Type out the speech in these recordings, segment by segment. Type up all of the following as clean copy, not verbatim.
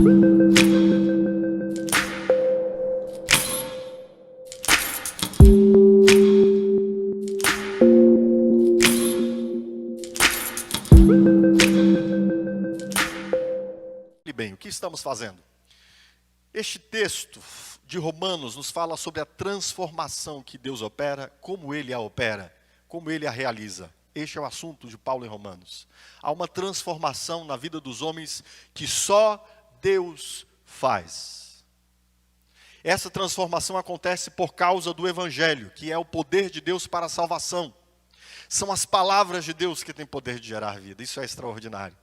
Bem, o que estamos fazendo? Este texto de Romanos nos fala sobre a transformação que Deus opera, como Ele a opera, como Ele a realiza. Este é o assunto de Paulo em Romanos. Há uma transformação na vida dos homens que só Deus faz. Essa transformação acontece por causa do Evangelho, que é o poder de Deus para a salvação. São as palavras de Deus que têm poder de gerar vida. Isso é extraordinário.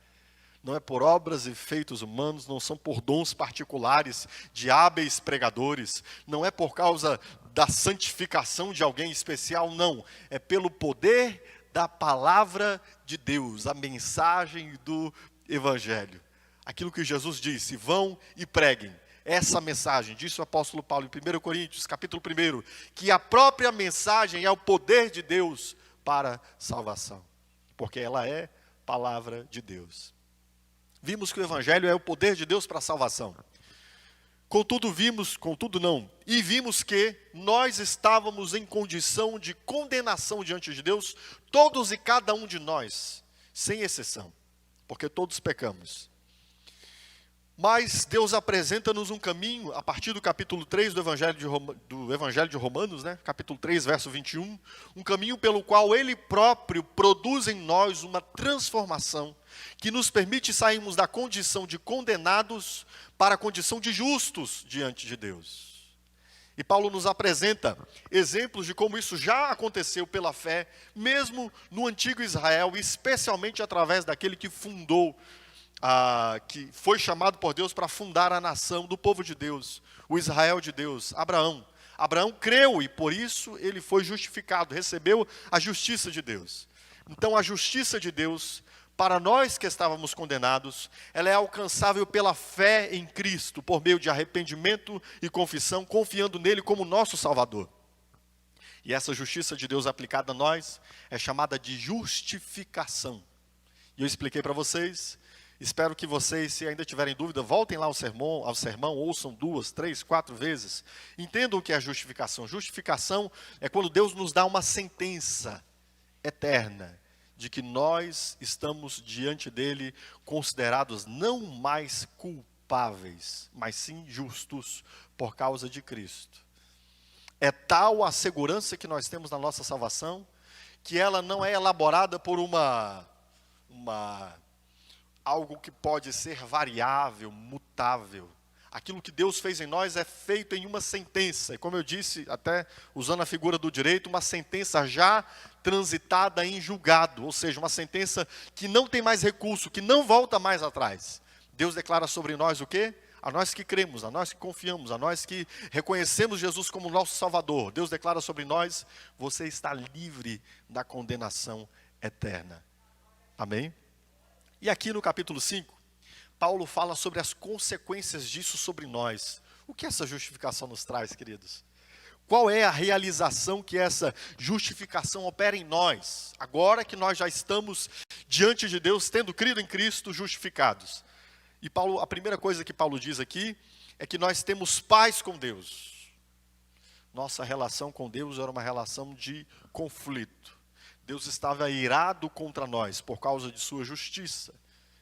Não é por obras e feitos humanos, não são por dons particulares de hábeis pregadores, não é por causa da santificação de alguém especial, não. É pelo poder da palavra de Deus, a mensagem do Evangelho. Aquilo que Jesus disse, vão e preguem. Essa mensagem, disse o apóstolo Paulo em 1 Coríntios, capítulo 1, que a própria mensagem é o poder de Deus para salvação, porque ela é palavra de Deus. Vimos que o Evangelho é o poder de Deus para a salvação. Contudo vimos que nós estávamos em condição de condenação diante de Deus, todos e cada um de nós, sem exceção, porque todos pecamos. Mas Deus apresenta-nos um caminho, a partir do capítulo 3 do Evangelho de Romanos, capítulo 3, verso 21, um caminho pelo qual Ele próprio produz em nós uma transformação, que nos permite sairmos da condição de condenados para a condição de justos diante de Deus. E Paulo nos apresenta exemplos de como isso já aconteceu pela fé, mesmo no antigo Israel, especialmente através daquele que fundou, que foi chamado por Deus para fundar a nação do povo de Deus, o Israel de Deus, Abraão. Abraão creu e por isso ele foi justificado, recebeu a justiça de Deus. Então a justiça de Deus, para nós que estávamos condenados, ela é alcançável pela fé em Cristo, por meio de arrependimento e confissão, confiando nele como nosso Salvador. E essa justiça de Deus aplicada a nós é chamada de justificação. E eu expliquei para vocês, espero que vocês, se ainda tiverem dúvida, voltem lá ao sermão, ouçam 2, 3, 4 vezes. Entendam o que é justificação. Justificação é quando Deus nos dá uma sentença eterna, de que nós estamos diante dele considerados não mais culpáveis, mas sim justos por causa de Cristo. É tal a segurança que nós temos na nossa salvação, que ela não é elaborada por algo que pode ser variável, mutável. Aquilo que Deus fez em nós é feito em uma sentença. E como eu disse, até usando a figura do direito, uma sentença já transitada em julgado. Ou seja, uma sentença que não tem mais recurso, que não volta mais atrás. Deus declara sobre nós o quê? A nós que cremos, a nós que confiamos, a nós que reconhecemos Jesus como nosso Salvador. Deus declara sobre nós, você está livre da condenação eterna. Amém? E aqui no capítulo 5, Paulo fala sobre as consequências disso sobre nós. O que essa justificação nos traz, queridos? Qual é a realização que essa justificação opera em nós? Agora que nós já estamos diante de Deus, tendo crido em Cristo, justificados. E Paulo, a primeira coisa que Paulo diz aqui, é que nós temos paz com Deus. Nossa relação com Deus era uma relação de conflito. Deus estava irado contra nós por causa de sua justiça.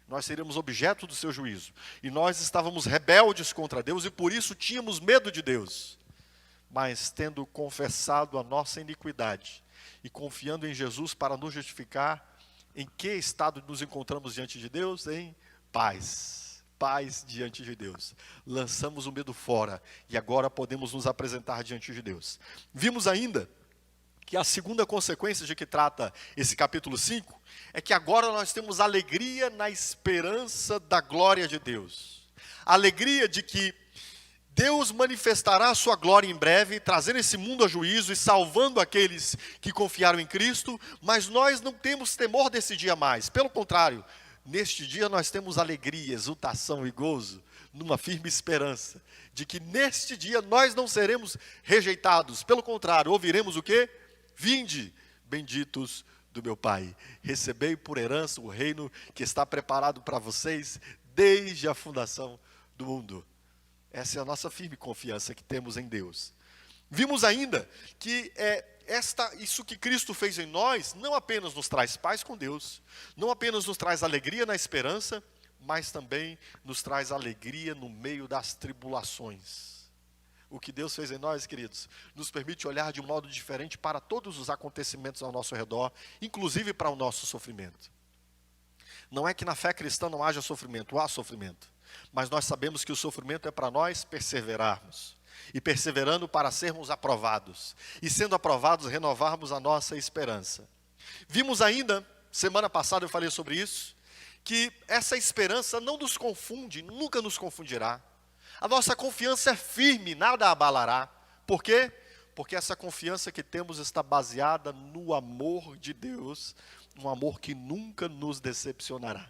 Nós seríamos objeto do seu juízo. E nós estávamos rebeldes contra Deus e por isso tínhamos medo de Deus. Mas tendo confessado a nossa iniquidade e confiando em Jesus para nos justificar, em que estado nos encontramos diante de Deus? Em paz. Paz diante de Deus. Lançamos o medo fora e agora podemos nos apresentar diante de Deus. Vimos ainda que a segunda consequência de que trata esse capítulo 5, é que agora nós temos alegria na esperança da glória de Deus. Alegria de que Deus manifestará a sua glória em breve, trazendo esse mundo a juízo e salvando aqueles que confiaram em Cristo, mas nós não temos temor desse dia mais. Pelo contrário, neste dia nós temos alegria, exultação e gozo, numa firme esperança, de que neste dia nós não seremos rejeitados. Pelo contrário, ouviremos o quê? Vinde, benditos do meu Pai, recebei por herança o reino que está preparado para vocês desde a fundação do mundo. Essa é a nossa firme confiança que temos em Deus. Vimos ainda que isso que Cristo fez em nós não apenas nos traz paz com Deus, não apenas nos traz alegria na esperança, mas também nos traz alegria no meio das tribulações. O que Deus fez em nós, queridos, nos permite olhar de um modo diferente para todos os acontecimentos ao nosso redor, inclusive para o nosso sofrimento. Não é que na fé cristã não haja sofrimento, há sofrimento. Mas nós sabemos que o sofrimento é para nós perseverarmos. E perseverando para sermos aprovados. E sendo aprovados, renovarmos a nossa esperança. Vimos ainda, semana passada eu falei sobre isso, que essa esperança não nos confunde, nunca nos confundirá. A nossa confiança é firme, nada a abalará. Por quê? Porque essa confiança que temos está baseada no amor de Deus, um amor que nunca nos decepcionará.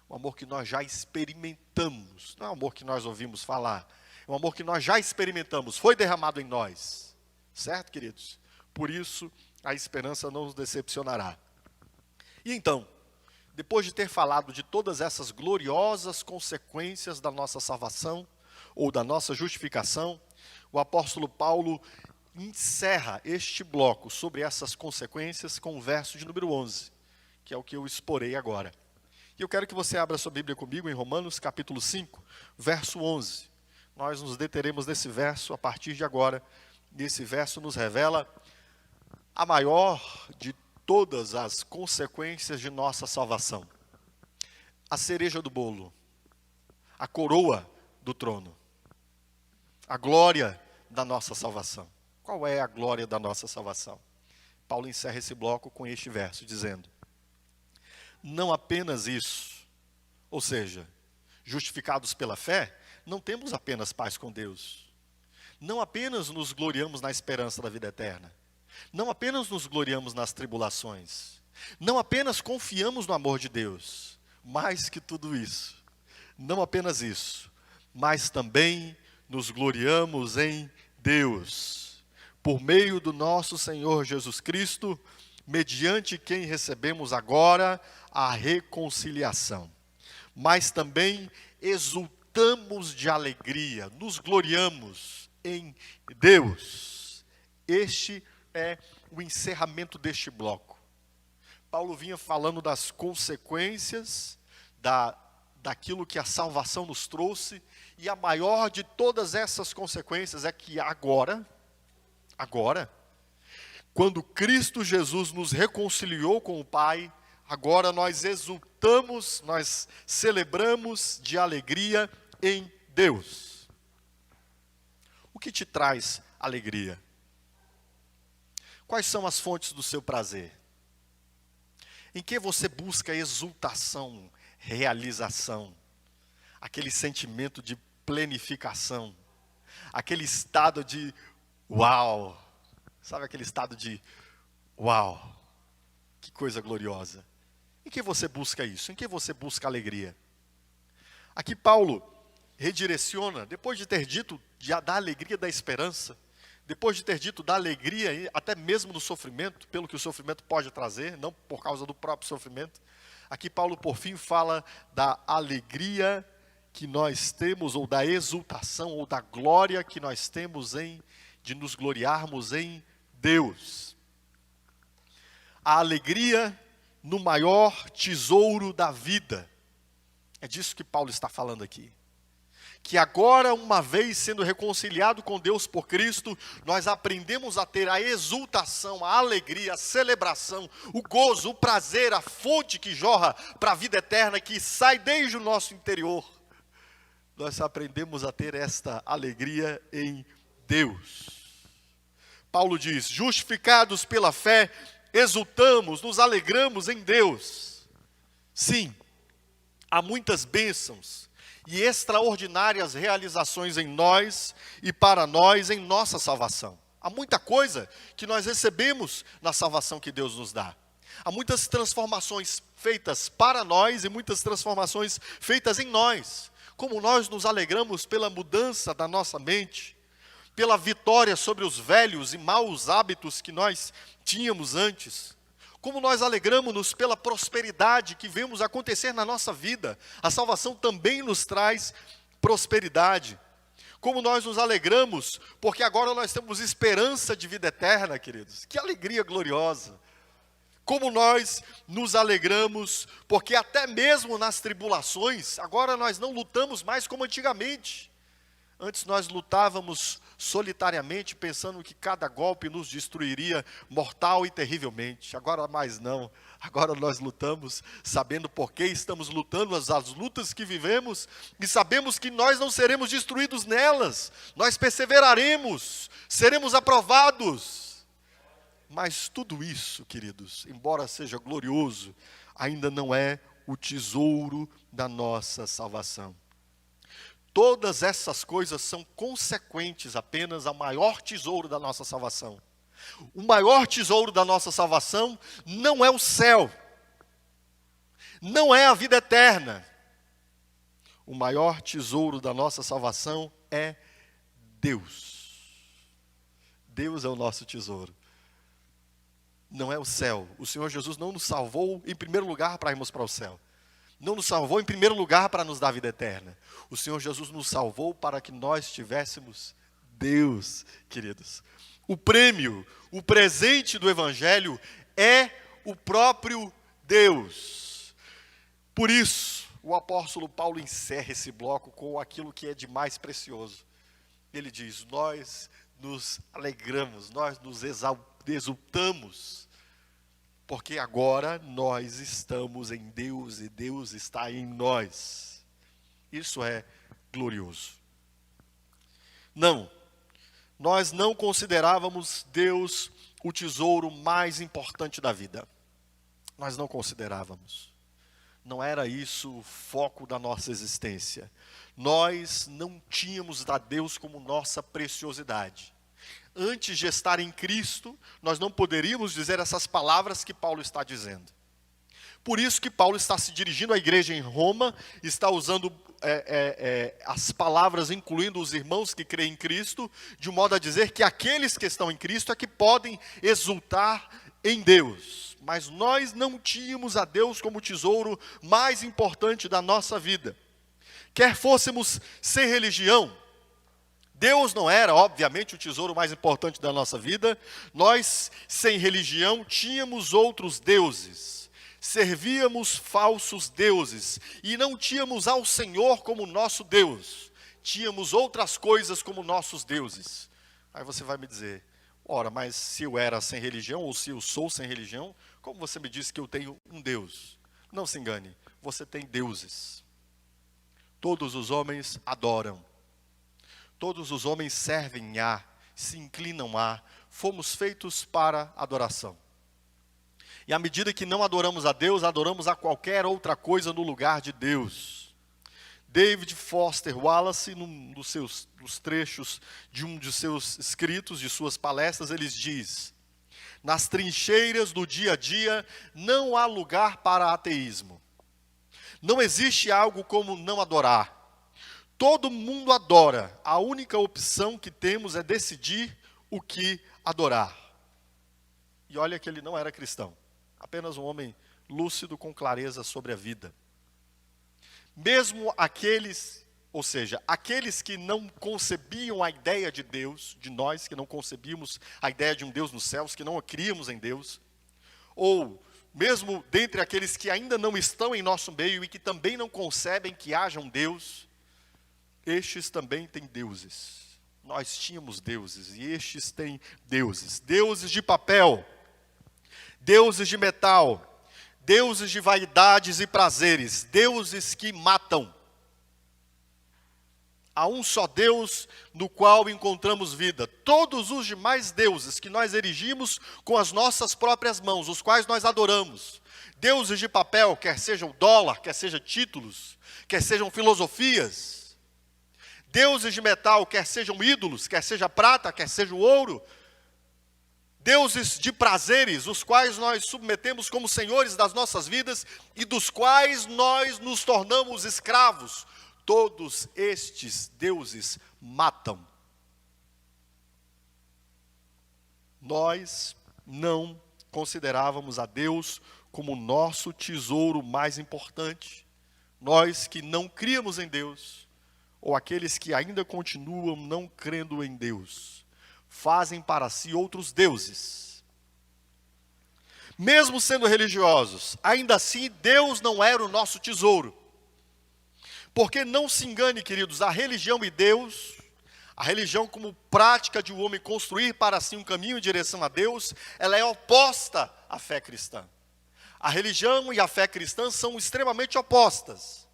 Um amor que nós já experimentamos, não é um amor que nós ouvimos falar, é um amor que nós já experimentamos, foi derramado em nós. Certo, queridos? Por isso, a esperança não nos decepcionará. E então, depois de ter falado de todas essas gloriosas consequências da nossa salvação, ou da nossa justificação, o apóstolo Paulo encerra este bloco sobre essas consequências com o verso de número 11, que é o que eu exporei agora. E eu quero que você abra sua Bíblia comigo em Romanos capítulo 5, verso 11. Nós nos deteremos nesse verso a partir de agora. Esse verso nos revela a maior de todas as consequências de nossa salvação. A cereja do bolo, a coroa do trono, a glória da nossa salvação. Qual é a glória da nossa salvação? Paulo encerra esse bloco com este verso, dizendo: não apenas isso, ou seja, justificados pela fé, não temos apenas paz com Deus. Não apenas nos gloriamos na esperança da vida eterna. Não apenas nos gloriamos nas tribulações. Não apenas confiamos no amor de Deus. Mais que tudo isso. Não apenas isso, mas também nos gloriamos em Deus, por meio do nosso Senhor Jesus Cristo, mediante quem recebemos agora a reconciliação. Mas também exultamos de alegria, nos gloriamos em Deus. Este é o encerramento deste bloco. Paulo vinha falando das consequências daquilo que a salvação nos trouxe, e a maior de todas essas consequências é que agora, quando Cristo Jesus nos reconciliou com o Pai, agora nós exultamos, nós celebramos de alegria em Deus. O que te traz alegria? Quais são as fontes do seu prazer? Em que você busca exultação, realização, aquele sentimento de plenificação, aquele estado de uau, sabe aquele estado de uau, que coisa gloriosa. Em que você busca isso? Em que você busca alegria? Aqui Paulo redireciona, depois de ter dito da alegria da esperança, depois de ter dito da alegria, até mesmo do sofrimento, pelo que o sofrimento pode trazer, não por causa do próprio sofrimento, aqui Paulo por fim fala da alegria que nós temos, ou da exultação, ou da glória que nós temos de nos gloriarmos em Deus. A alegria no maior tesouro da vida. É disso que Paulo está falando aqui. Que agora, uma vez sendo reconciliado com Deus por Cristo, nós aprendemos a ter a exultação, a alegria, a celebração, o gozo, o prazer, a fonte que jorra para a vida eterna, que sai desde o nosso interior. Nós aprendemos a ter esta alegria em Deus. Paulo diz: justificados pela fé, exultamos, nos alegramos em Deus. Sim, há muitas bênçãos e extraordinárias realizações em nós e para nós em nossa salvação. Há muita coisa que nós recebemos na salvação que Deus nos dá. Há muitas transformações feitas para nós e muitas transformações feitas em nós. Como nós nos alegramos pela mudança da nossa mente, pela vitória sobre os velhos e maus hábitos que nós tínhamos antes. Como nós alegramos-nos pela prosperidade que vemos acontecer na nossa vida. A salvação também nos traz prosperidade. Como nós nos alegramos, porque agora nós temos esperança de vida eterna, queridos. Que alegria gloriosa. Como nós nos alegramos, porque até mesmo nas tribulações, agora nós não lutamos mais como antigamente. Antes nós lutávamos solitariamente, pensando que cada golpe nos destruiria mortal e terrivelmente. Agora mais não. Agora nós lutamos sabendo por que estamos lutando, as lutas que vivemos, e sabemos que nós não seremos destruídos nelas. Nós perseveraremos, seremos aprovados. Mas tudo isso, queridos, embora seja glorioso, ainda não é o tesouro da nossa salvação. Todas essas coisas são consequentes apenas ao maior tesouro da nossa salvação. O maior tesouro da nossa salvação não é o céu, não é a vida eterna. O maior tesouro da nossa salvação é Deus. Deus é o nosso tesouro. Não é o céu. O Senhor Jesus não nos salvou em primeiro lugar para irmos para o céu. Não nos salvou em primeiro lugar para nos dar vida eterna. O Senhor Jesus nos salvou para que nós tivéssemos Deus, queridos. O prêmio, o presente do Evangelho é o próprio Deus. Por isso, o apóstolo Paulo encerra esse bloco com aquilo que é de mais precioso. Ele diz: nós nos alegramos, nós nos exultamos, porque agora nós estamos em Deus e Deus está em nós. Isso é glorioso. Não, nós não considerávamos Deus o tesouro mais importante da vida. Nós não considerávamos. Não era isso o foco da nossa existência. Nós não tínhamos a Deus como nossa preciosidade. Antes de estar em Cristo, nós não poderíamos dizer essas palavras que Paulo está dizendo. Por isso que Paulo está se dirigindo à igreja em Roma, está usando as palavras, incluindo os irmãos que creem em Cristo, de modo a dizer que aqueles que estão em Cristo é que podem exultar em Deus. Mas nós não tínhamos a Deus como tesouro mais importante da nossa vida. Quer fôssemos sem religião, Deus não era, obviamente, o tesouro mais importante da nossa vida. Nós, sem religião, tínhamos outros deuses. Servíamos falsos deuses. E não tínhamos ao Senhor como nosso Deus. Tínhamos outras coisas como nossos deuses. Aí você vai me dizer: ora, mas se eu era sem religião, ou se eu sou sem religião, como você me disse que eu tenho um Deus? Não se engane, você tem deuses. Todos os homens adoram. Todos os homens servem a, se inclinam a, fomos feitos para adoração. E à medida que não adoramos a Deus, adoramos a qualquer outra coisa no lugar de Deus. David Foster Wallace, num dos trechos de um de seus escritos, de suas palestras, ele diz: nas trincheiras do dia a dia não há lugar para ateísmo. Não existe algo como não adorar. Todo mundo adora, a única opção que temos é decidir o que adorar. E olha que ele não era cristão, apenas um homem lúcido com clareza sobre a vida. Mesmo aqueles, ou seja, aqueles que não concebiam a ideia de Deus, de nós que não concebíamos a ideia de um Deus nos céus, que não críamos em Deus, ou mesmo dentre aqueles que ainda não estão em nosso meio e que também não concebem que haja um Deus, estes também têm deuses. Nós tínhamos deuses e estes têm deuses. Deuses de papel, deuses de metal, deuses de vaidades e prazeres, deuses que matam. Há um só Deus no qual encontramos vida. Todos os demais deuses que nós erigimos com as nossas próprias mãos, os quais nós adoramos. Deuses de papel, quer sejam dólar, quer sejam títulos, quer sejam filosofias. Deuses de metal, quer sejam ídolos, quer seja prata, quer seja o ouro. Deuses de prazeres, os quais nós submetemos como senhores das nossas vidas e dos quais nós nos tornamos escravos. Todos estes deuses matam. Nós não considerávamos a Deus como nosso tesouro mais importante. Nós que não críamos em Deus, ou aqueles que ainda continuam não crendo em Deus, fazem para si outros deuses. Mesmo sendo religiosos, ainda assim Deus não era o nosso tesouro. Porque não se engane, queridos, a religião e Deus, a religião como prática de um homem construir para si um caminho em direção a Deus, ela é oposta à fé cristã. A religião e a fé cristã são extremamente opostas.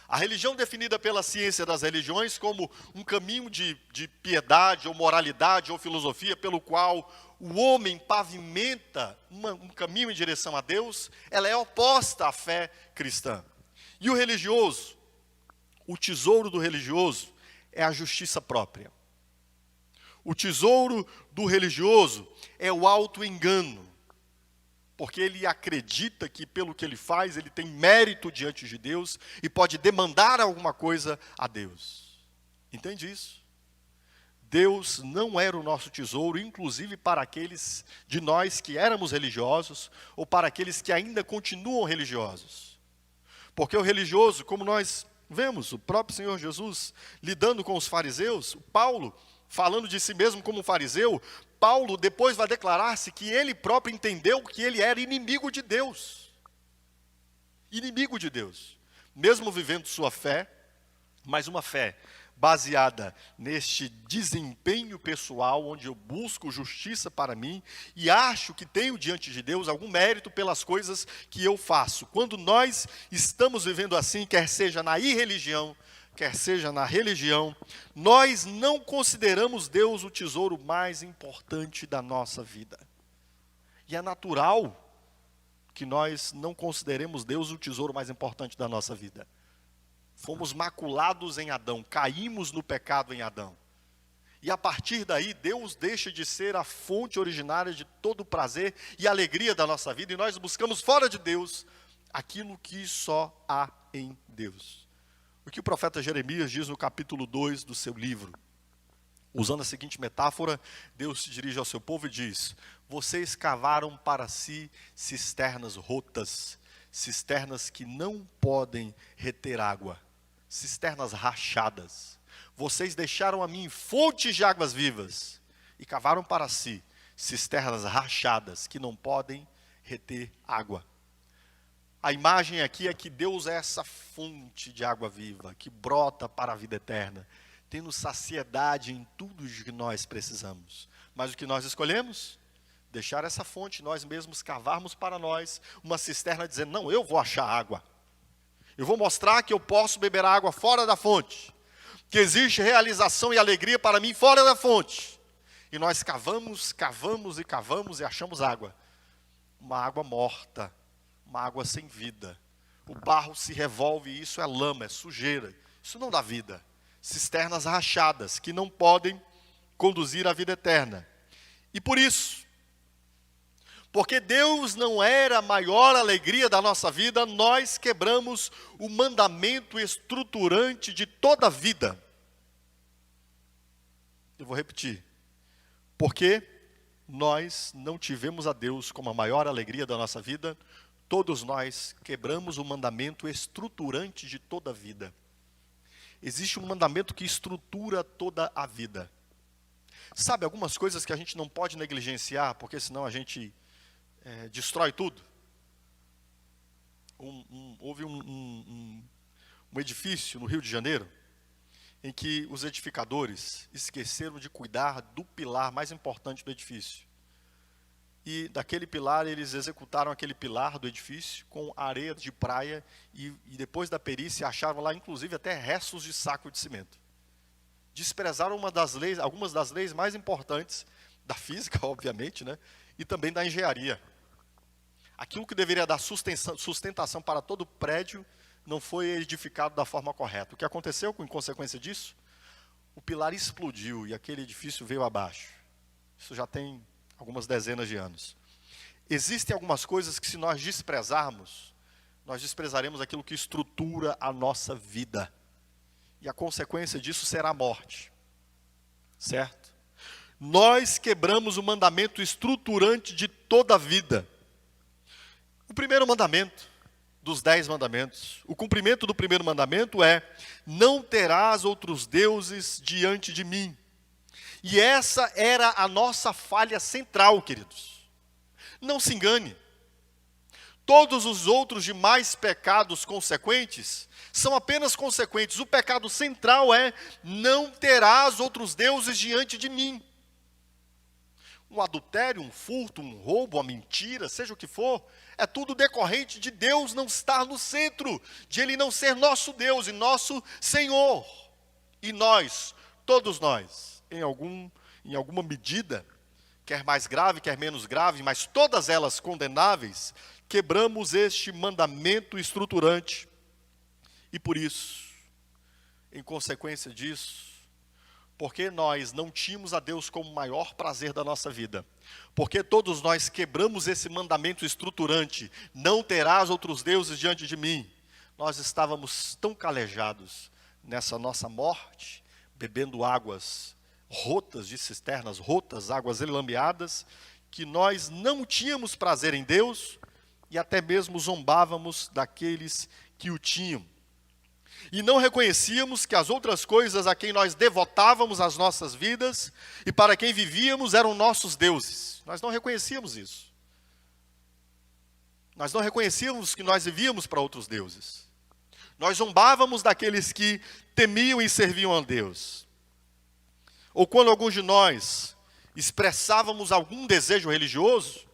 A religião definida pela ciência das religiões como um caminho de piedade ou moralidade ou filosofia pelo qual o homem pavimenta um caminho em direção a Deus, ela é oposta à fé cristã. E o religioso, o tesouro do religioso é a justiça própria. O tesouro do religioso é o auto-engano, porque ele acredita que pelo que ele faz, ele tem mérito diante de Deus e pode demandar alguma coisa a Deus. Entende isso? Deus não era o nosso tesouro, inclusive para aqueles de nós que éramos religiosos ou para aqueles que ainda continuam religiosos. Porque o religioso, como nós vemos, o próprio Senhor Jesus lidando com os fariseus, Paulo, falando de si mesmo como um fariseu, Paulo depois vai declarar-se que ele próprio entendeu que ele era inimigo de Deus. Inimigo de Deus. Mesmo vivendo sua fé, mas uma fé baseada neste desempenho pessoal, onde eu busco justiça para mim e acho que tenho diante de Deus algum mérito pelas coisas que eu faço. Quando nós estamos vivendo assim, quer seja na irreligião, quer seja na religião, nós não consideramos Deus o tesouro mais importante da nossa vida. E é natural que nós não consideremos Deus o tesouro mais importante da nossa vida. Fomos maculados em Adão, caímos no pecado em Adão. E a partir daí, Deus deixa de ser a fonte originária de todo o prazer e alegria da nossa vida, e nós buscamos fora de Deus aquilo que só há em Deus. O que o profeta Jeremias diz no capítulo 2 do seu livro. Usando a seguinte metáfora, Deus se dirige ao seu povo e diz: vocês cavaram para si cisternas rotas, cisternas que não podem reter água, cisternas rachadas. Vocês deixaram a mim fontes de águas vivas e cavaram para si cisternas rachadas que não podem reter água. A imagem aqui é que Deus é essa fonte de água viva, que brota para a vida eterna, tendo saciedade em tudo o que nós precisamos. Mas o que nós escolhemos? Deixar essa fonte, nós mesmos cavarmos para nós uma cisterna dizendo, não, eu vou achar água. Eu vou mostrar que eu posso beber água fora da fonte, que existe realização e alegria para mim fora da fonte. E nós cavamos e achamos água. Uma água morta. Uma água sem vida. O barro se revolve e isso é lama, é sujeira. Isso não dá vida. Cisternas rachadas que não podem conduzir à vida eterna. E por isso, porque Deus não era a maior alegria da nossa vida, nós quebramos o mandamento estruturante de toda a vida. Eu vou repetir. Porque nós não tivemos a Deus como a maior alegria da nossa vida, todos nós quebramos o mandamento estruturante de toda a vida. Existe um mandamento que estrutura toda a vida. Sabe, algumas coisas que a gente não pode negligenciar, porque senão a gente destrói tudo. Houve um edifício no Rio de Janeiro, em que os edificadores esqueceram de cuidar do pilar mais importante do edifício. E daquele pilar, eles executaram aquele pilar do edifício com areia de praia e depois da perícia acharam lá, inclusive, até restos de saco de cimento. Desprezaram algumas das leis mais importantes da física, obviamente, né? E também da engenharia. Aquilo que deveria dar sustentação para todo o prédio não foi edificado da forma correta. O que aconteceu em consequência disso? O pilar explodiu e aquele edifício veio abaixo. Isso já tem algumas dezenas de anos. Existem algumas coisas que, se nós desprezarmos, nós desprezaremos aquilo que estrutura a nossa vida. E a consequência disso será a morte. Certo? Nós quebramos o mandamento estruturante de toda a vida. O primeiro mandamento dos 10 mandamentos. O cumprimento do primeiro mandamento é: não terás outros deuses diante de mim. E essa era a nossa falha central, queridos. Não se engane. Todos os outros demais pecados consequentes são apenas consequentes. O pecado central é: não terás outros deuses diante de mim. Um adultério, um furto, um roubo, uma mentira, seja o que for, é tudo decorrente de Deus não estar no centro, de Ele não ser nosso Deus e nosso Senhor. E nós, todos nós, em alguma medida, quer mais grave, quer menos grave, mas todas elas condenáveis, quebramos este mandamento estruturante. E por isso, em consequência disso, porque nós não tínhamos a Deus como o maior prazer da nossa vida, porque todos nós quebramos esse mandamento estruturante: não terás outros deuses diante de mim, nós estávamos tão calejados nessa nossa morte, bebendo águas rotas de cisternas, rotas, águas enlameadas, que nós não tínhamos prazer em Deus e até mesmo zombávamos daqueles que o tinham. E não reconhecíamos que as outras coisas a quem nós devotávamos as nossas vidas e para quem vivíamos eram nossos deuses. Nós não reconhecíamos isso. Nós não reconhecíamos que nós vivíamos para outros deuses. Nós zombávamos daqueles que temiam e serviam a Deus. Ou quando alguns de nós expressávamos algum desejo religioso,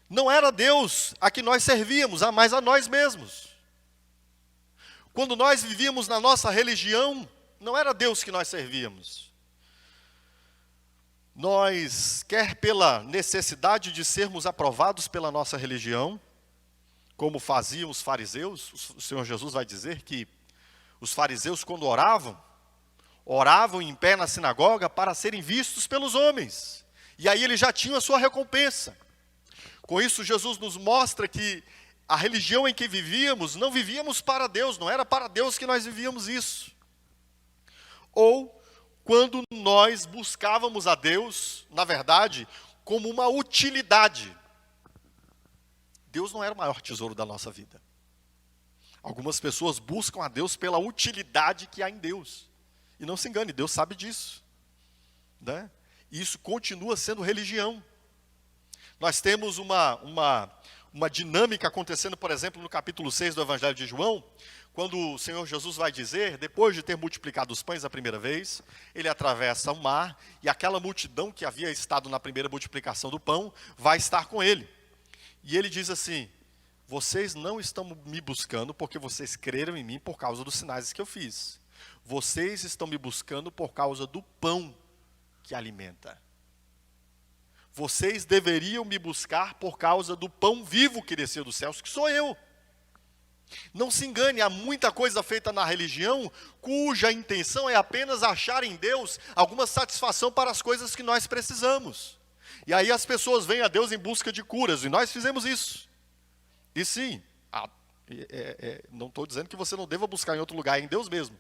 não era Deus a que nós servíamos, mas a nós mesmos. Quando nós vivíamos na nossa religião, não era Deus que nós servíamos. Nós, quer pela necessidade de sermos aprovados pela nossa religião, como faziam os fariseus, o Senhor Jesus vai dizer que os fariseus, quando oravam em pé na sinagoga para serem vistos pelos homens. E aí eles já tinham a sua recompensa. Com isso, Jesus nos mostra que a religião em que vivíamos, não vivíamos para Deus, não era para Deus que nós vivíamos isso. Ou, quando nós buscávamos a Deus, na verdade, como uma utilidade. Deus não era o maior tesouro da nossa vida. Algumas pessoas buscam a Deus pela utilidade que há em Deus. E não se engane, Deus sabe disso. Né? E isso continua sendo religião. Nós temos uma dinâmica acontecendo, por exemplo, no capítulo 6 do Evangelho de João, quando o Senhor Jesus vai dizer, depois de ter multiplicado os pães a primeira vez, ele atravessa o mar, e aquela multidão que havia estado na primeira multiplicação do pão, vai estar com ele. E ele diz assim: vocês não estão me buscando porque vocês creram em mim por causa dos sinais que eu fiz. Vocês estão me buscando por causa do pão que alimenta. Vocês deveriam me buscar por causa do pão vivo que desceu dos céus, que sou eu. Não se engane, há muita coisa feita na religião cuja intenção é apenas achar em Deus alguma satisfação para as coisas que nós precisamos. E aí as pessoas vêm a Deus em busca de curas, e nós fizemos isso. E sim, não estou dizendo que você não deva buscar em outro lugar, é em Deus mesmo.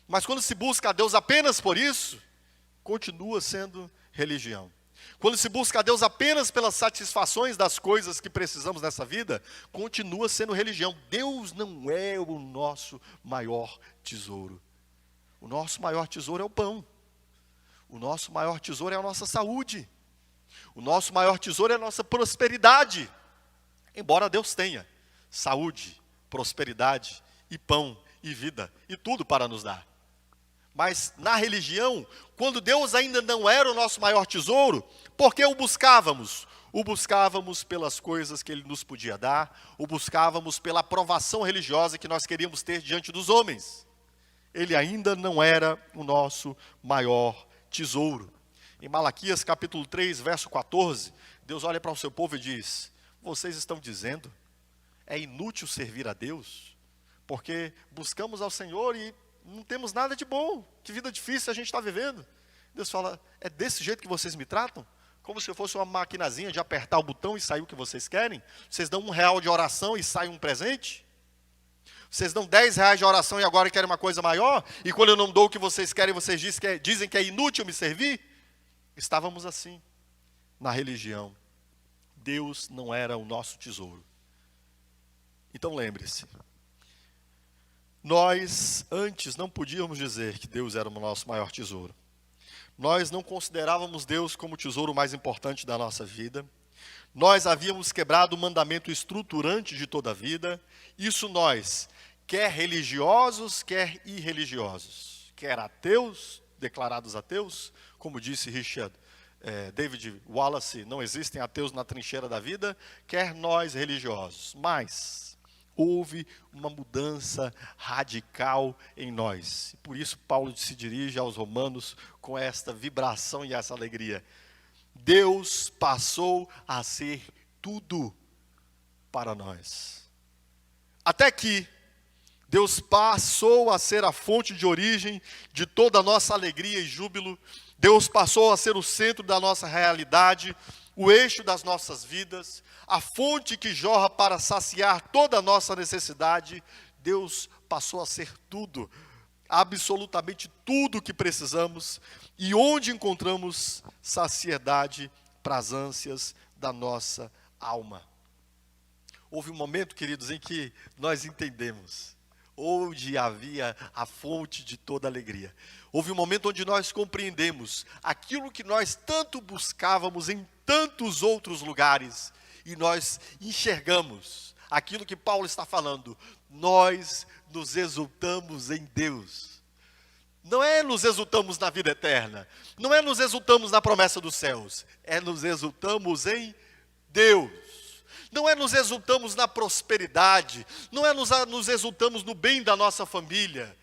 Mas quando se busca a Deus apenas por isso, continua sendo religião. Quando se busca a Deus apenas pelas satisfações das coisas que precisamos nessa vida, continua sendo religião. Deus não é o nosso maior tesouro. O nosso maior tesouro é o pão. O nosso maior tesouro é a nossa saúde. O nosso maior tesouro é a nossa prosperidade. Embora Deus tenha saúde, prosperidade e pão e vida e tudo para nos dar. Mas na religião, quando Deus ainda não era o nosso maior tesouro, por que o buscávamos? O buscávamos pelas coisas que Ele nos podia dar, o buscávamos pela aprovação religiosa que nós queríamos ter diante dos homens. Ele ainda não era o nosso maior tesouro. Em Malaquias capítulo 3, verso 14, Deus olha para o seu povo e diz: vocês estão dizendo, é inútil servir a Deus, porque buscamos ao Senhor e não temos nada de bom, que vida difícil a gente está vivendo. Deus fala: é desse jeito que vocês me tratam? Como se eu fosse uma maquinazinha de apertar o botão e sair o que vocês querem? Vocês dão R$1 de oração e sai um presente? Vocês dão R$10 de oração e agora querem uma coisa maior? E quando eu não dou o que vocês querem, vocês dizem que é inútil me servir? Estávamos assim, na religião. Deus não era o nosso tesouro. Então lembre-se, nós antes não podíamos dizer que Deus era o nosso maior tesouro. Nós não considerávamos Deus como o tesouro mais importante da nossa vida. Nós havíamos quebrado o mandamento estruturante de toda a vida. Isso nós, quer religiosos, quer irreligiosos, quer ateus, declarados ateus, como disse David Wallace, não existem ateus na trincheira da vida, quer nós religiosos. Mas houve uma mudança radical em nós. Por isso Paulo se dirige aos romanos com esta vibração e essa alegria. Deus passou a ser tudo para nós. Até que Deus passou a ser a fonte de origem de toda a nossa alegria e júbilo. Deus passou a ser o centro da nossa realidade, o eixo das nossas vidas, a fonte que jorra para saciar toda a nossa necessidade. Deus passou a ser tudo, absolutamente tudo o que precisamos e onde encontramos saciedade para as ânsias da nossa alma. Houve um momento, queridos, em que nós entendemos onde havia a fonte de toda alegria. Houve um momento onde nós compreendemos aquilo que nós tanto buscávamos em tantos outros lugares e nós enxergamos aquilo que Paulo está falando. Nós nos exultamos em Deus. Não é nos exultamos na vida eterna, não é nos exultamos na promessa dos céus, é nos exultamos em Deus. Não é nos exultamos na prosperidade, não é nos exultamos no bem da nossa família,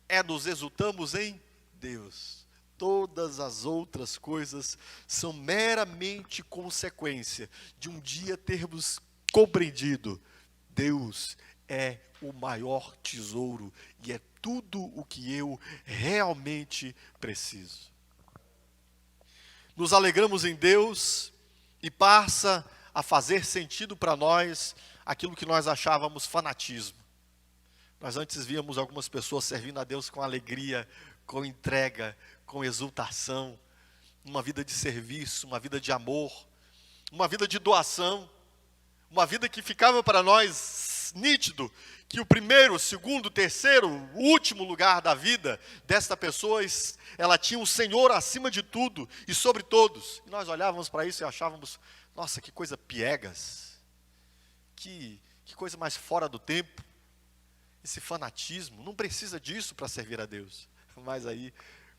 é nos exultamos em Deus. Todas as outras coisas são meramente consequência de um dia termos compreendido: Deus é o maior tesouro e é tudo o que eu realmente preciso. Nos alegramos em Deus e passa a fazer sentido para nós aquilo que nós achávamos fanatismo. Nós antes víamos algumas pessoas servindo a Deus com alegria, com entrega, com exultação, uma vida de serviço, uma vida de amor, uma vida de doação, uma vida que ficava para nós nítido que o primeiro, o segundo, o terceiro, o último lugar da vida desta pessoa, ela tinha o Senhor acima de tudo e sobre todos. E nós olhávamos para isso e achávamos: nossa, que coisa piegas, que coisa mais fora do tempo, esse fanatismo, não precisa disso para servir a Deus. Mas aí,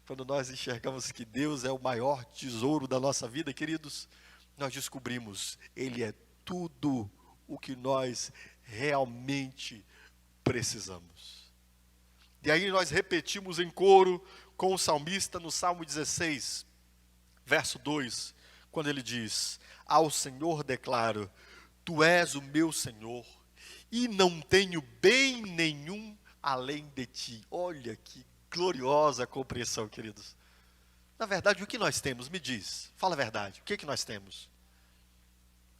quando nós enxergamos que Deus é o maior tesouro da nossa vida, queridos, nós descobrimos, Ele é tudo o que nós realmente precisamos. E aí nós repetimos em coro com o salmista no Salmo 16, verso 2, quando ele diz: ao Senhor declaro, Tu és o meu Senhor, e não tenho bem nenhum além de Ti. Olha que gloriosa compreensão, queridos. Na verdade, o que nós temos? Me diz, fala a verdade, o que nós temos?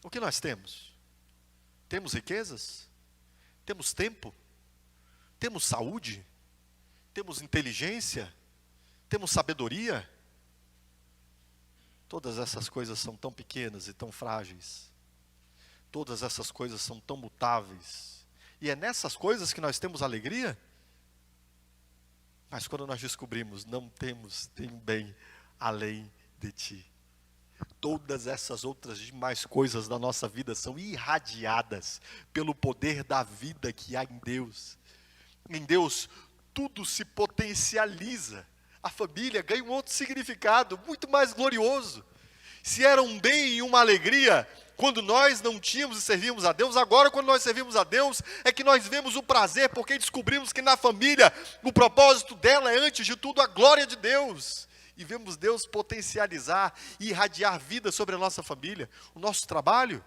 O que nós temos? Temos riquezas? Temos tempo? Temos saúde? Temos inteligência? Temos sabedoria? Todas essas coisas são tão pequenas e tão frágeis. Todas essas coisas são tão mutáveis. E é nessas coisas que nós temos alegria? Mas quando nós descobrimos, não temos nenhum bem além de Ti. Todas essas outras demais coisas da nossa vida são irradiadas pelo poder da vida que há em Deus. Em Deus, tudo se potencializa. A família ganha um outro significado, muito mais glorioso. Se era um bem e uma alegria quando nós não tínhamos e servíamos a Deus, agora quando nós servimos a Deus, é que nós vemos o prazer, porque descobrimos que na família, o propósito dela é, antes de tudo, a glória de Deus. E vemos Deus potencializar e irradiar vida sobre a nossa família. O nosso trabalho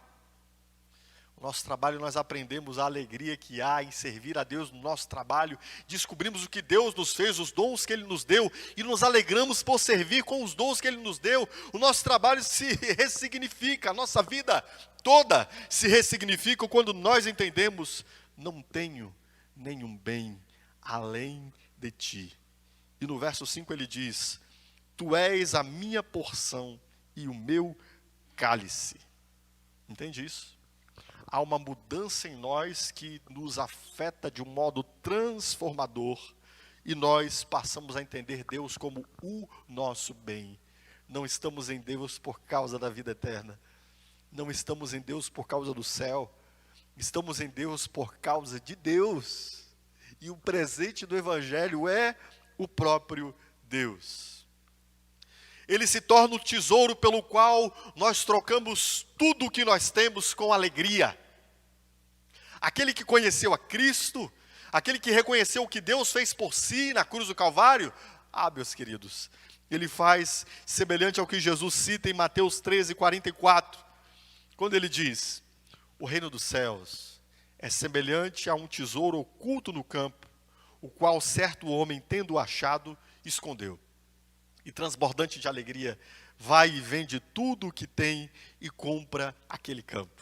nós aprendemos a alegria que há em servir a Deus no nosso trabalho. Descobrimos o que Deus nos fez, os dons que Ele nos deu, e nos alegramos por servir com os dons que Ele nos deu. O nosso trabalho se ressignifica, a nossa vida toda se ressignifica quando nós entendemos: não tenho nenhum bem além de Ti. E no verso 5 ele diz: Tu és a minha porção e o meu cálice. Entende isso? há uma mudança em nós que nos afeta de um modo transformador e nós passamos a entender Deus como o nosso bem. Não estamos em Deus por causa da vida eterna. Não estamos em Deus por causa do céu. Estamos em Deus por causa de Deus. E o presente do Evangelho é o próprio Deus. Ele se torna o tesouro pelo qual nós trocamos tudo o que nós temos com alegria. Aquele que conheceu a Cristo, aquele que reconheceu o que Deus fez por si na cruz do Calvário, meus queridos, ele faz semelhante ao que Jesus cita em Mateus 13:44, quando ele diz: o reino dos céus é semelhante a um tesouro oculto no campo, o qual certo homem, tendo achado, escondeu. E transbordante de alegria, vai e vende tudo o que tem e compra aquele campo.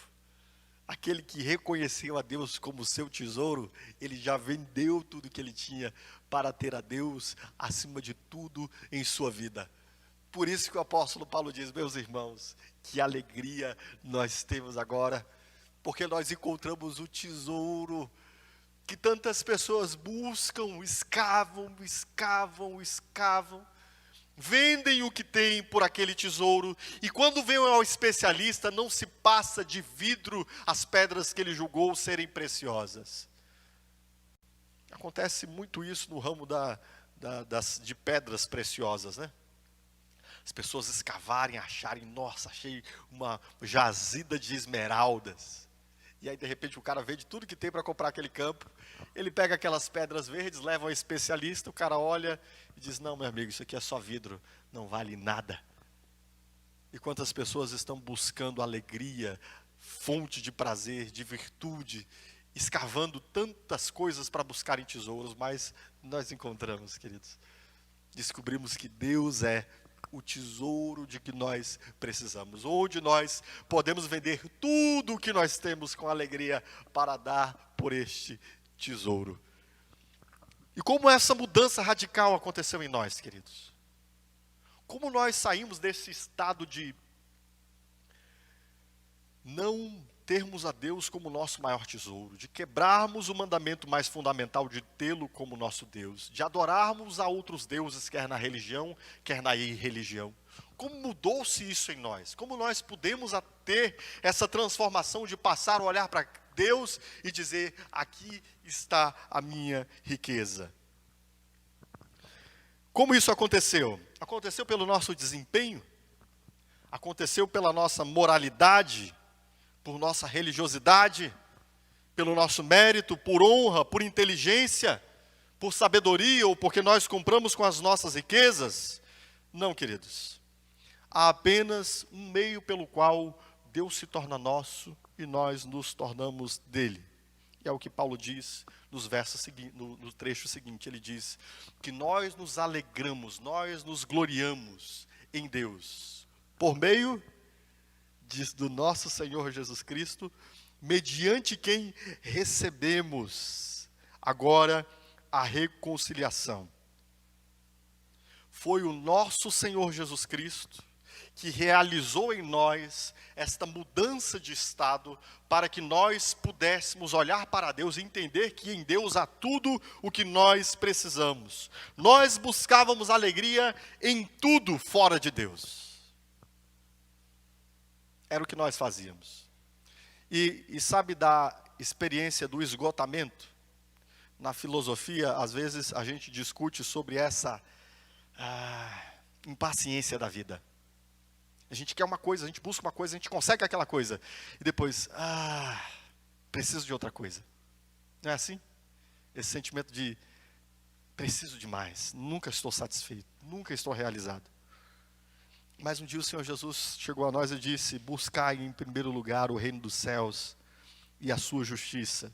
Aquele que reconheceu a Deus como seu tesouro, ele já vendeu tudo que ele tinha para ter a Deus acima de tudo em sua vida. Por isso que o apóstolo Paulo diz: meus irmãos, que alegria nós temos agora, porque nós encontramos o tesouro que tantas pessoas buscam, escavam, vendem o que tem por aquele tesouro, e quando vem ao especialista, não se passa de vidro as pedras que ele julgou serem preciosas. Acontece muito isso no ramo de pedras preciosas, né? As pessoas escavarem, acharem, nossa, achei uma jazida de esmeraldas. E aí, de repente, o cara vende tudo que tem para comprar aquele campo. Ele pega aquelas pedras verdes, leva ao especialista, o cara olha e diz: não, meu amigo, isso aqui é só vidro, não vale nada. E quantas pessoas estão buscando alegria, fonte de prazer, de virtude, escavando tantas coisas para buscarem tesouros, mas nós encontramos, queridos. Descobrimos que Deus é o tesouro de que nós precisamos, onde nós podemos vender tudo o que nós temos com alegria para dar por este tesouro. E como essa mudança radical aconteceu em nós, queridos? Como nós saímos desse estado de não termos a Deus como nosso maior tesouro, de quebrarmos o mandamento mais fundamental de tê-lo como nosso Deus, de adorarmos a outros deuses, quer na religião, quer na irreligião. Como mudou-se isso em nós? Como nós pudemos ter essa transformação de passar a olhar para Deus e dizer: aqui está a minha riqueza? Como isso aconteceu? Aconteceu pelo nosso desempenho? Aconteceu pela nossa moralidade? Por nossa religiosidade, pelo nosso mérito, por honra, por inteligência, por sabedoria, ou porque nós compramos com as nossas riquezas? Não, queridos. Há apenas um meio pelo qual Deus se torna nosso e nós nos tornamos dele. E é o que Paulo diz nos versos seguintes, no trecho seguinte. Ele diz que nós nos alegramos, nós nos gloriamos em Deus, por meio do nosso Senhor Jesus Cristo, mediante quem recebemos agora a reconciliação. Foi o nosso Senhor Jesus Cristo que realizou em nós esta mudança de estado para que nós pudéssemos olhar para Deus e entender que em Deus há tudo o que nós precisamos. Nós buscávamos alegria em tudo fora de Deus. Era o que nós fazíamos. E sabe da experiência do esgotamento? Na filosofia, às vezes, a gente discute sobre essa impaciência da vida. A gente quer uma coisa, a gente busca uma coisa, a gente consegue aquela coisa. E depois, preciso de outra coisa. Não é assim? Esse sentimento de preciso de mais, nunca estou satisfeito, nunca estou realizado. Mas um dia o Senhor Jesus chegou a nós e disse: buscai em primeiro lugar o reino dos céus e a sua justiça,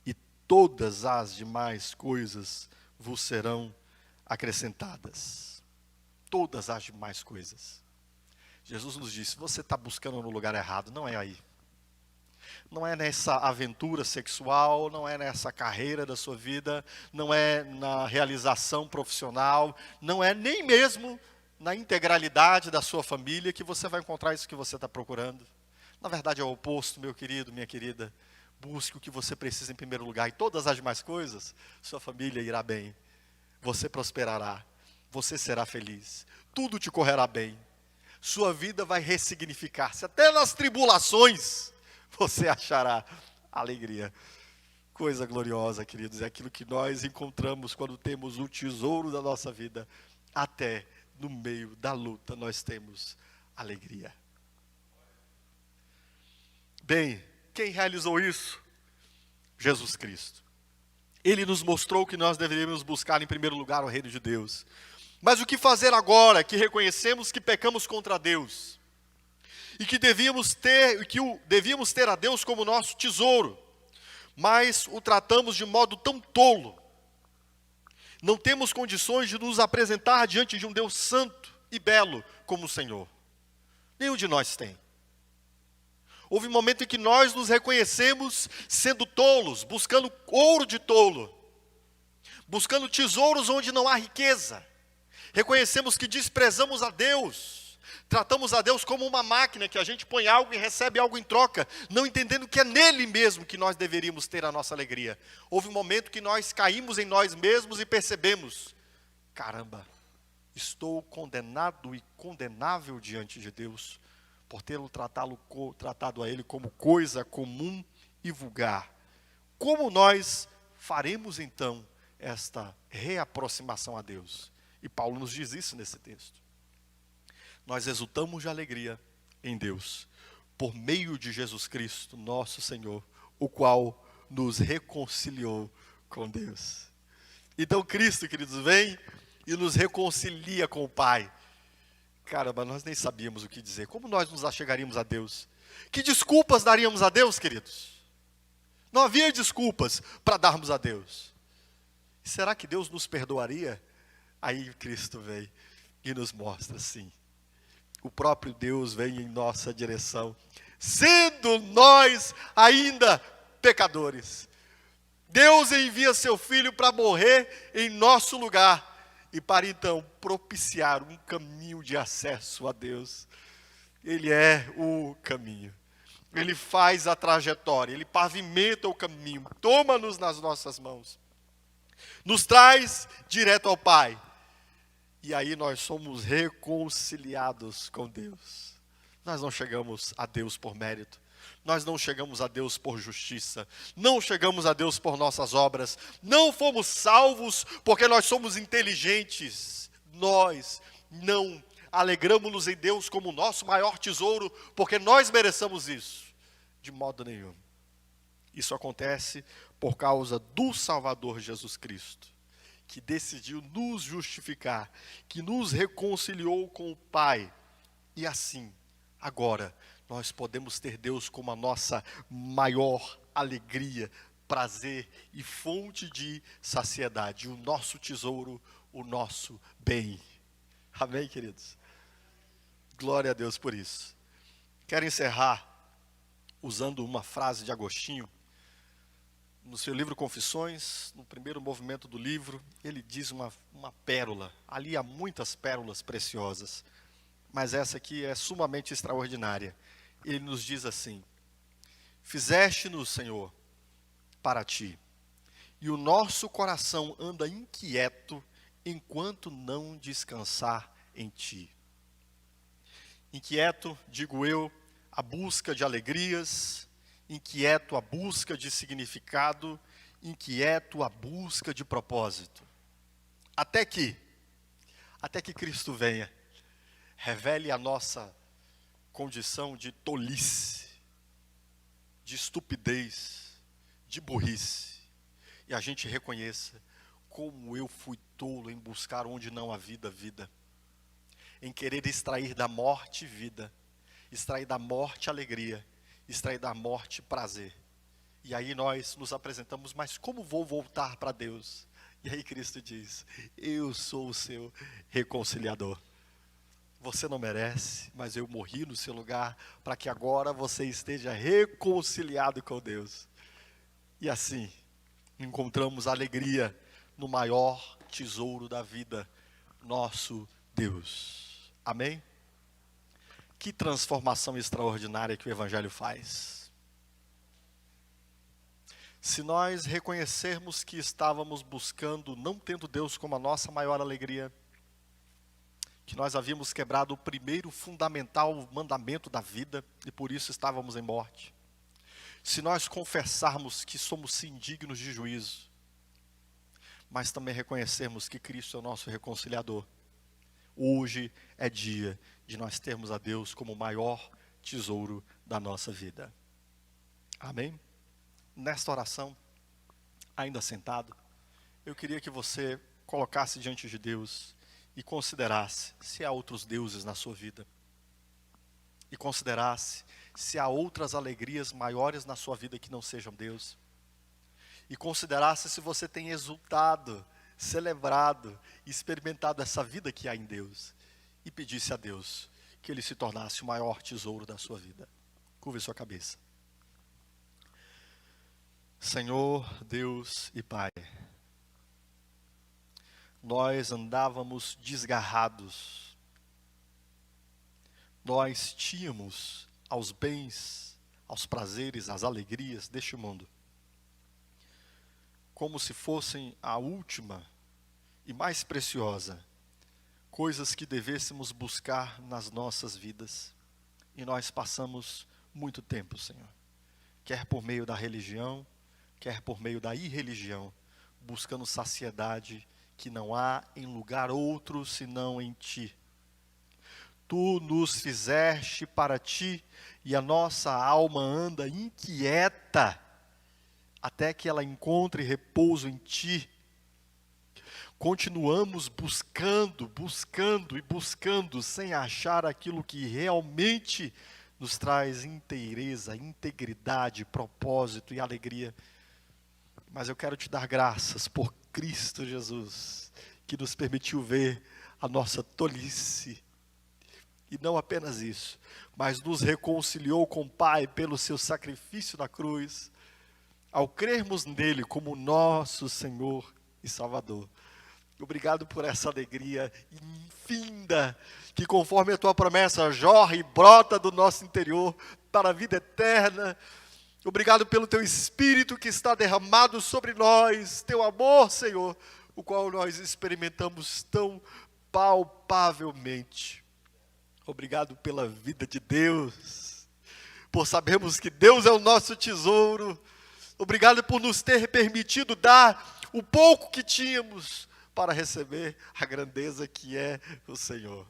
e todas as demais coisas vos serão acrescentadas. Todas as demais coisas. Jesus nos disse: você está buscando no lugar errado, não é aí. Não é nessa aventura sexual, não é nessa carreira da sua vida, não é na realização profissional, não é nem mesmo na integralidade da sua família que você vai encontrar isso que você está procurando. Na verdade é o oposto, meu querido, minha querida. Busque o que você precisa em primeiro lugar, e todas as demais coisas, sua família irá bem. Você prosperará, você será feliz, tudo te correrá bem. Sua vida vai ressignificar-se, até nas tribulações você achará alegria. Coisa gloriosa, queridos, é aquilo que nós encontramos quando temos o tesouro da nossa vida. Até no meio da luta nós temos alegria. Bem, quem realizou isso? Jesus Cristo. Ele nos mostrou que nós deveríamos buscar em primeiro lugar o reino de Deus. Mas o que fazer agora que reconhecemos que pecamos contra Deus? E que devíamos ter a Deus como nosso tesouro, mas o tratamos de modo tão tolo. Não temos condições de nos apresentar diante de um Deus santo e belo como o Senhor. Nenhum de nós tem. Houve um momento em que nós nos reconhecemos sendo tolos, buscando ouro de tolo, buscando tesouros onde não há riqueza. Reconhecemos que desprezamos a Deus, tratamos a Deus como uma máquina que a gente põe algo e recebe algo em troca, não entendendo que é nele mesmo que nós deveríamos ter a nossa alegria. Houve um momento que nós caímos em nós mesmos e percebemos: caramba, estou condenado e condenável diante de Deus, por tê-lo tratado a Ele como coisa comum e vulgar. Como nós faremos então esta reaproximação a Deus? E Paulo nos diz isso nesse texto. Nós exultamos de alegria em Deus, por meio de Jesus Cristo, nosso Senhor, o qual nos reconciliou com Deus. Então Cristo, queridos, vem e nos reconcilia com o Pai. Caramba, nós nem sabíamos o que dizer. Como nós nos achegaríamos a Deus? Que desculpas daríamos a Deus, queridos? Não havia desculpas para darmos a Deus. E será que Deus nos perdoaria? Aí Cristo vem e nos mostra, sim. O próprio Deus vem em nossa direção, sendo nós ainda pecadores. Deus envia seu Filho para morrer em nosso lugar, e para então propiciar um caminho de acesso a Deus. Ele é o caminho. Ele faz a trajetória, Ele pavimenta o caminho, toma-nos nas nossas mãos, nos traz direto ao Pai. E aí nós somos reconciliados com Deus. Nós não chegamos a Deus por mérito. Nós não chegamos a Deus por justiça, não chegamos a Deus por nossas obras, não fomos salvos porque nós somos inteligentes. Nós não alegramos-nos em Deus como nosso maior tesouro, porque nós mereçamos isso, de modo nenhum. Isso acontece por causa do Salvador Jesus Cristo, que decidiu nos justificar, que nos reconciliou com o Pai, e assim, agora, nós podemos ter Deus como a nossa maior alegria, prazer e fonte de saciedade, o nosso tesouro, o nosso bem. Amém, queridos? Glória a Deus por isso. Quero encerrar usando uma frase de Agostinho. No seu livro Confissões, no primeiro movimento do livro, ele diz uma pérola. Ali há muitas pérolas preciosas, mas essa aqui é sumamente extraordinária. Ele nos diz assim: fizeste-nos, Senhor, para ti, e o nosso coração anda inquieto enquanto não descansar em ti. Inquieto, digo eu, a busca de alegrias, inquieto a busca de significado, inquieto a busca de propósito. Até que Cristo venha, revele a nossa condição de tolice, de estupidez, de burrice, e a gente reconheça como eu fui tolo em buscar onde não havia vida, em querer extrair da morte vida, extrair da morte alegria, extrair da morte prazer. E aí nós nos apresentamos: mas como vou voltar para Deus? E aí Cristo diz: eu sou o seu reconciliador. Você não merece, mas eu morri no seu lugar, para que agora você esteja reconciliado com Deus. E assim, encontramos alegria no maior tesouro da vida, nosso Deus. Amém? Que transformação extraordinária que o Evangelho faz. Se nós reconhecermos que estávamos buscando, não tendo Deus como a nossa maior alegria, que nós havíamos quebrado o primeiro fundamental mandamento da vida e por isso estávamos em morte. Se nós confessarmos que somos sim dignos de juízo, mas também reconhecermos que Cristo é o nosso reconciliador, hoje é dia de nós termos a Deus como o maior tesouro da nossa vida. Amém? Nesta oração, ainda sentado, eu queria que você colocasse diante de Deus e considerasse se há outros deuses na sua vida. E considerasse se há outras alegrias maiores na sua vida que não sejam Deus. E considerasse se você tem exultado, celebrado, experimentado essa vida que há em Deus. E pedisse a Deus que Ele se tornasse o maior tesouro da sua vida. Curve sua cabeça. Senhor, Deus e Pai, nós andávamos desgarrados. Nós tínhamos aos bens, aos prazeres, às alegrias deste mundo, como se fossem a última e mais preciosa, coisas que devêssemos buscar nas nossas vidas. E nós passamos muito tempo, Senhor, quer por meio da religião, quer por meio da irreligião, buscando saciedade que não há em lugar outro senão em Ti. Tu nos fizeste para Ti e a nossa alma anda inquieta até que ela encontre repouso em Ti. Continuamos buscando e buscando sem achar aquilo que realmente nos traz inteireza, integridade, propósito e alegria. Mas eu quero Te dar graças por Cristo Jesus, que nos permitiu ver a nossa tolice. E não apenas isso, mas nos reconciliou com o Pai pelo seu sacrifício na cruz, ao crermos nele como nosso Senhor e Salvador. Obrigado por essa alegria infinda, que conforme a Tua promessa jorra e brota do nosso interior para a vida eterna. Obrigado pelo Teu Espírito que está derramado sobre nós, Teu amor, Senhor, o qual nós experimentamos tão palpavelmente. Obrigado pela vida de Deus, por sabermos que Deus é o nosso tesouro. Obrigado por nos ter permitido dar o pouco que tínhamos para receber a grandeza que é o Senhor.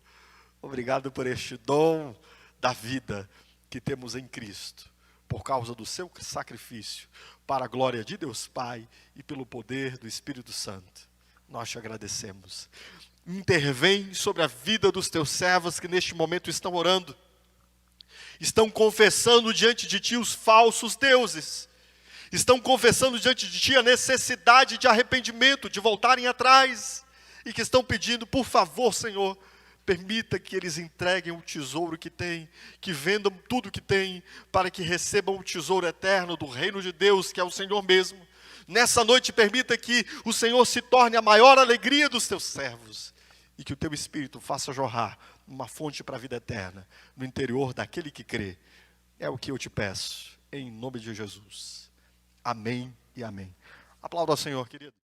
Obrigado por este dom da vida que temos em Cristo, por causa do seu sacrifício, para a glória de Deus Pai e pelo poder do Espírito Santo. Nós Te agradecemos. Intervém sobre a vida dos Teus servos que neste momento estão orando, estão confessando diante de Ti os falsos deuses, estão confessando diante de Ti a necessidade de arrependimento, de voltarem atrás, e que estão pedindo, por favor, Senhor, permita que eles entreguem o tesouro que têm, que vendam tudo que têm, para que recebam o tesouro eterno do reino de Deus, que é o Senhor mesmo. Nessa noite, permita que o Senhor se torne a maior alegria dos Teus servos, e que o Teu Espírito faça jorrar uma fonte para a vida eterna, no interior daquele que crê. É o que eu Te peço, em nome de Jesus. Amém e amém. Aplauda ao Senhor, querido.